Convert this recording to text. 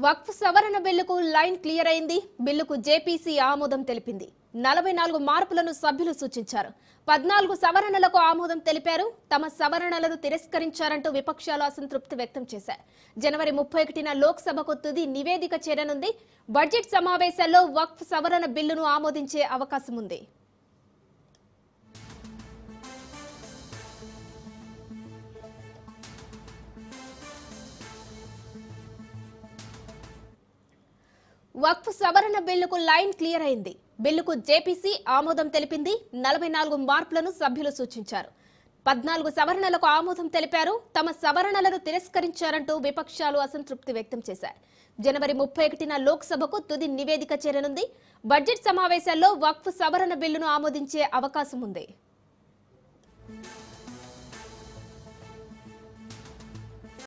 వక్ఫ్ సవరణ బిల్లుకు line clear అయింది. బిల్లుకు జేపీసీ ఆమోదం తెలిపింది. 44 మార్పులను సభ్యులు సూచించారు. 14 సవరణలకు ఆమోదం తెలిపారు. తమ సవరణలను తిరస్కరించారంటూ విపక్షాలు అసంతృప్తి వ్యక్తం చేశారు. జనవరి 31న లోక్సభకు తుది నివేదిక చేరనుంది. బడ్జెట్ సమావేశాల్లో వక్ఫ్ సవరణ బిల్లును ఆమోదించే అవకాశం ఉంది. వక్ఫ్ సవరణ బిల్లుకు లైన్ క్లియర్ అయింది. బిల్లుకు జేపీసీ ఆమోదం తెలిపింది. 44 మార్పులను సభ్యులు సూచించారు. 14 సవరణలకు ఆమోదం తెలిపారు. తమ సవరణలను తిరస్కరించారంటూ విపక్షాలు అసంతృప్తి వ్యక్తం చేశారు. జనవరి 31న లోక్సభకు తుది నివేదిక చేరనుంది. బడ్జెట్ సమావేశాల్లో వక్ఫ్ సవరణ బిల్లును ఆమోదించే అవకాశం ఉంది.